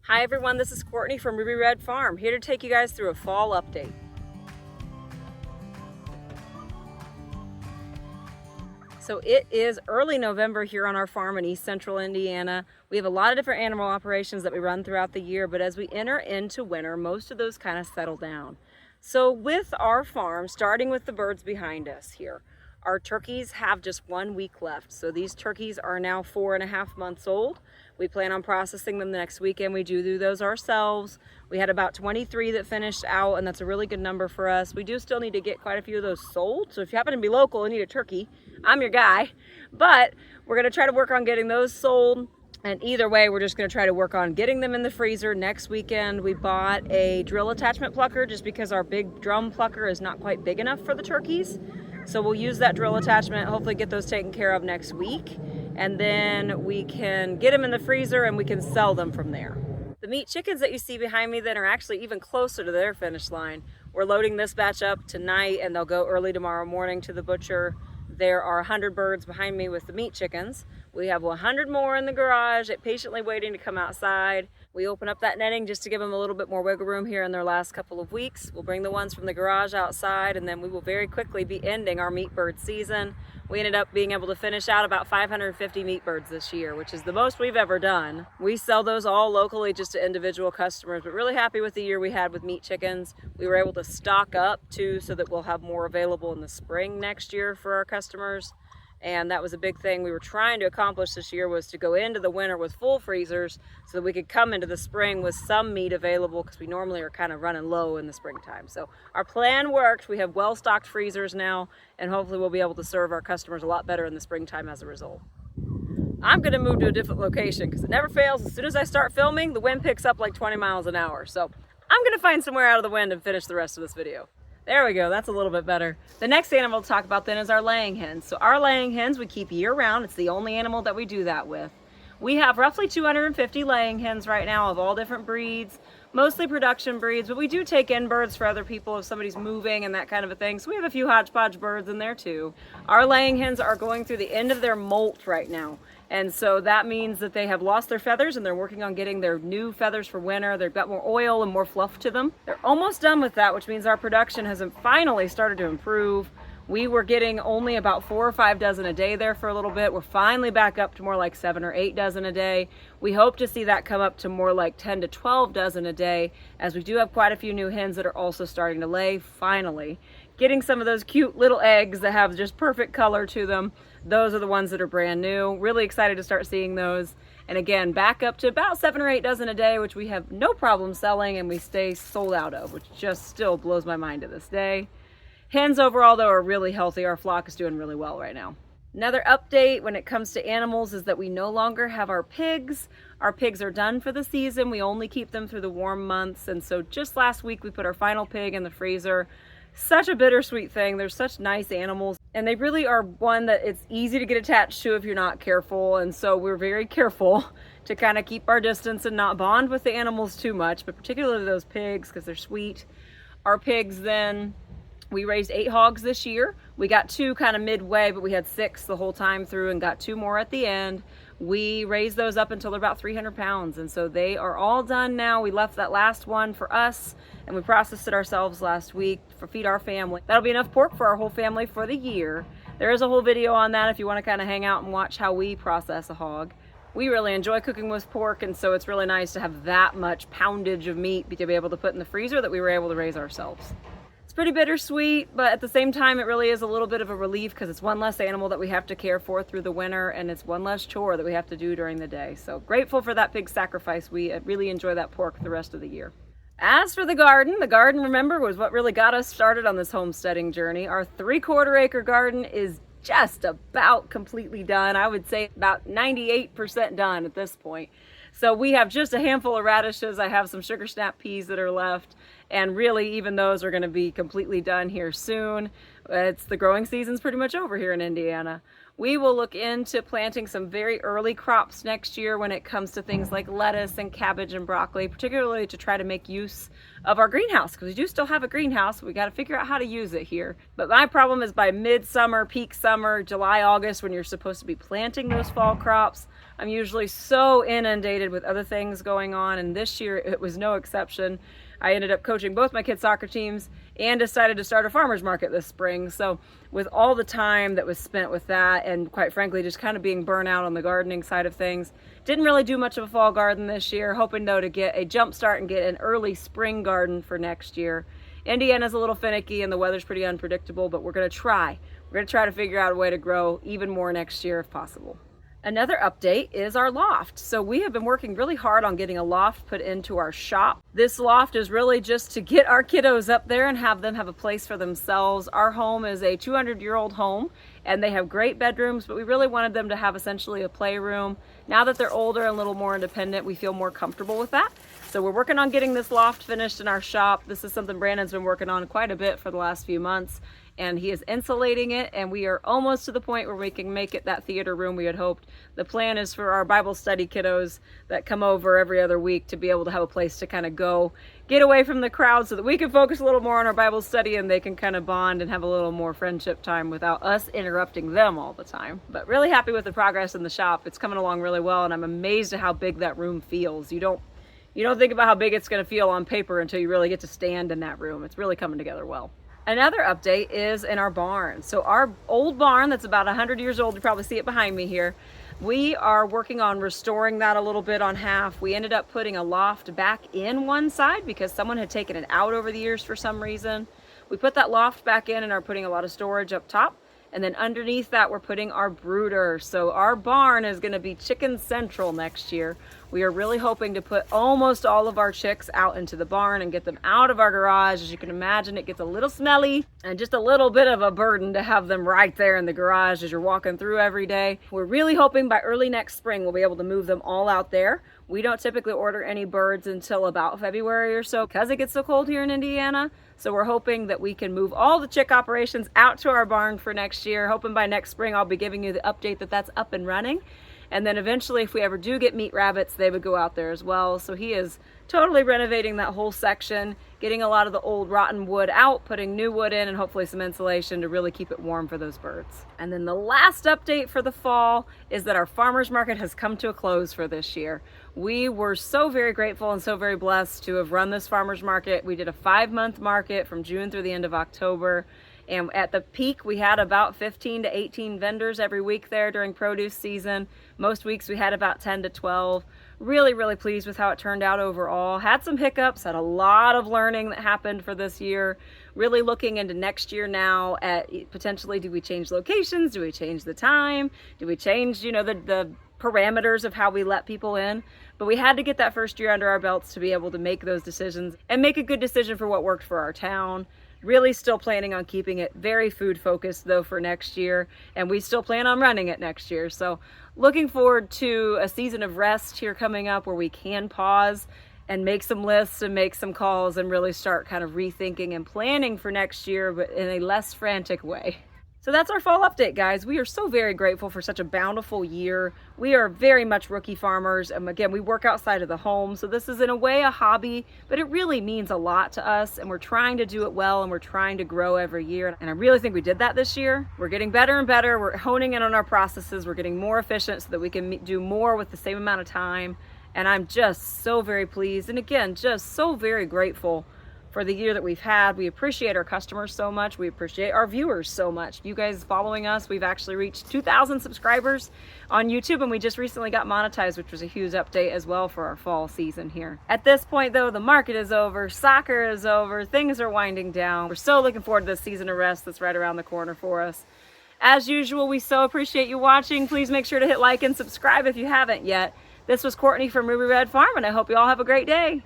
Hi everyone, this is Courtney from Ruby Red Farm, here to take you guys through a fall update. So it is early November here on our farm in East Central Indiana. We have a lot of different animal operations that we run throughout the year, but as we enter into winter, most of those kind of settle down. So with our farm, starting with the birds behind us here, our turkeys have just 1 week left. So these turkeys are now 4.5 months old. We plan on processing them the next weekend. We do those ourselves. We had about 23 that finished out, and that's a really good number for us. We do still need to get quite a few of those sold. So if you happen to be local and need a turkey, I'm your guy. But we're gonna try to work on getting those sold. And either way, we're just gonna try to work on getting them in the freezer next weekend. We bought a drill attachment plucker just because our big drum plucker is not quite big enough for the turkeys. So we'll use that drill attachment, hopefully get those taken care of next week. And then we can get them in the freezer and we can sell them from there. The meat chickens that you see behind me that are actually even closer to their finish line, we're loading this batch up tonight and they'll go early tomorrow morning to the butcher. There are 100 birds behind me with the meat chickens. We have 100 more in the garage patiently waiting to come outside. We open up that netting just to give them a little bit more wiggle room here in their last couple of weeks. We'll bring the ones from the garage outside, and then we will very quickly be ending our meat bird season. We ended up being able to finish out about 550 meat birds this year, which is the most we've ever done. We sell those all locally just to individual customers, but really happy with the year we had with meat chickens. We were able to stock up too so that we'll have more available in the spring next year for our customers. And that was a big thing we were trying to accomplish this year, was to go into the winter with full freezers so that we could come into the spring with some meat available, because we normally are kind of running low in the springtime. So our plan worked. We have well-stocked freezers now, and hopefully we'll be able to serve our customers a lot better in the springtime as a result. I'm gonna move to a different location because it never fails. As soon as I start filming, the wind picks up like 20 miles an hour. So I'm gonna find somewhere out of the wind and finish the rest of this video. There we go, that's a little bit better. The next animal to talk about then is our laying hens. So our laying hens we keep year round. It's the only animal that we do that with. We have roughly 250 laying hens right now of all different breeds, mostly production breeds, but we do take in birds for other people if somebody's moving and that kind of a thing. So we have a few hodgepodge birds in there too. Our laying hens are going through the end of their molt right now. And so that means that they have lost their feathers and they're working on getting their new feathers for winter. They've got more oil and more fluff to them. They're almost done with that, which means our production has finally started to improve. We were getting only about 4 or 5 dozen a day there for a little bit. We're finally back up to more like 7 or 8 dozen a day. We hope to see that come up to more like 10 to 12 dozen a day, as we do have quite a few new hens that are also starting to lay, finally. Getting some of those cute little eggs that have just perfect color to them. Those are the ones that are brand new. Really excited to start seeing those. And again, back up to about 7 or 8 dozen a day, which we have no problem selling and we stay sold out of, which just still blows my mind to this day. Hens overall though are really healthy. Our flock is doing really well right now. Another update when it comes to animals is that we no longer have our pigs. Our pigs are done for the season. We only keep them through the warm months. And so just last week we put our final pig in the freezer. Such a bittersweet thing. They're such nice animals, and they really are one that it's easy to get attached to if you're not careful. And so we're very careful to kind of keep our distance and not bond with the animals too much, but particularly those pigs because they're sweet. Our pigs then, we raised 8 hogs this year. We got 2 kind of midway, but we had 6 the whole time through and got 2 more at the end. We raised those up until they're about 300 pounds, and so they are all done now. We left that last one for us, and we processed it ourselves last week for feed our family. That'll be enough pork for our whole family for the year. There is a whole video on that if you want to kind of hang out and watch how we process a hog. We really enjoy cooking with pork, and so it's really nice to have that much poundage of meat to be able to put in the freezer that we were able to raise ourselves. It's pretty bittersweet, but at the same time, it really is a little bit of a relief because it's one less animal that we have to care for through the winter, and it's one less chore that we have to do during the day. So grateful for that big sacrifice. We really enjoy that pork the rest of the year. As for the garden, remember, was what really got us started on this homesteading journey. Our 3/4 acre garden is just about completely done. I would say about 98% done at this point. So we have just a handful of radishes. I have some sugar snap peas that are left, and really even those are going to be completely done here soon. It's the growing season's pretty much over here in Indiana. We will look into planting some very early crops next year when it comes to things like lettuce and cabbage and broccoli, particularly to try to make use of our greenhouse, because we do still have a greenhouse. We got to figure out how to use it here. But my problem is by midsummer, peak summer, July, August, when you're supposed to be planting those fall crops, I'm usually so inundated with other things going on, and this year it was no exception. I ended up coaching both my kids' soccer teams and decided to start a farmer's market this spring. So with all the time that was spent with that, and quite frankly just kind of being burnt out on the gardening side of things, didn't really do much of a fall garden this year, hoping though to get a jump start and get an early spring garden for next year. Indiana's a little finicky and the weather's pretty unpredictable, but we're gonna try. We're gonna try to figure out a way to grow even more next year if possible. Another update is our loft. So we have been working really hard on getting a loft put into our shop. This loft is really just to get our kiddos up there and have them have a place for themselves. Our home is a 200-year-old home and they have great bedrooms, but we really wanted them to have essentially a playroom. Now that they're older and a little more independent, we feel more comfortable with that. So we're working on getting this loft finished in our shop. This is something Brandon's been working on quite a bit for the last few months, and he is insulating it, and we are almost to the point where we can make it that theater room we had hoped. The plan is for our Bible study kiddos that come over every other week to be able to have a place to kind of go, get away from the crowd so that we can focus a little more on our Bible study and they can kind of bond and have a little more friendship time without us interrupting them all the time. But really happy with the progress in the shop. It's coming along really well, and I'm amazed at how big that room feels. You don't think about how big it's going to feel on paper until you really get to stand in that room. It's really coming together well. Another update is in our barn. So our old barn that's about 100 years old, you probably see it behind me here, we are working on restoring that a little bit on half. We ended up putting a loft back in one side because someone had taken it out over the years for some reason. We put that loft back in and are putting a lot of storage up top. And then underneath that, we're putting our brooder. So our barn is going to be chicken central next year. We are really hoping to put almost all of our chicks out into the barn and get them out of our garage. As you can imagine, it gets a little smelly and just a little bit of a burden to have them right there in the garage as you're walking through every day. We're really hoping by early next spring, we'll be able to move them all out there. We don't typically order any birds until about February or so because it gets so cold here in Indiana. So we're hoping that we can move all the chick operations out to our barn for next year. Hoping by next spring, I'll be giving you the update that that's up and running. And then eventually, if we ever do get meat rabbits, they would go out there as well. So he is totally renovating that whole section, getting a lot of the old rotten wood out, putting new wood in, and hopefully some insulation to really keep it warm for those birds. And then the last update for the fall is that our farmers market has come to a close for this year. We were so very grateful and so very blessed to have run this farmers market. We did a 5-month market from June through the end of October. And at the peak, we had about 15 to 18 vendors every week there during produce season. Most weeks we had about 10 to 12. Really, really pleased with how it turned out overall. Had some hiccups, had a lot of learning that happened for this year. Really looking into next year now at potentially, do we change locations? Do we change the time? Do we change, the parameters of how we let people in? But we had to get that first year under our belts to be able to make those decisions and make a good decision for what worked for our town. Really still planning on keeping it very food focused though for next year, and we still plan on running it next year. So looking forward to a season of rest here coming up where we can pause and make some lists and make some calls and really start kind of rethinking and planning for next year, but in a less frantic way. So that's our fall update, guys. We are so very grateful for such a bountiful year. We are very much rookie farmers. And again, we work outside of the home. So this is in a way a hobby, but it really means a lot to us. And we're trying to do it well and we're trying to grow every year. And I really think we did that this year. We're getting better and better. We're honing in on our processes. We're getting more efficient so that we can do more with the same amount of time. And I'm just so very pleased. And again, just so very grateful for the year that we've had. We appreciate our customers so much. We appreciate our viewers so much. You guys following us, we've actually reached 2,000 subscribers on YouTube, and we just recently got monetized, which was a huge update as well for our fall season here. At this point though, the market is over, soccer is over, things are winding down. We're so looking forward to this season of rest that's right around the corner for us. As usual, we so appreciate you watching. Please make sure to hit like and subscribe if you haven't yet. This was Courtney from Ruby Red Farm, and I hope you all have a great day.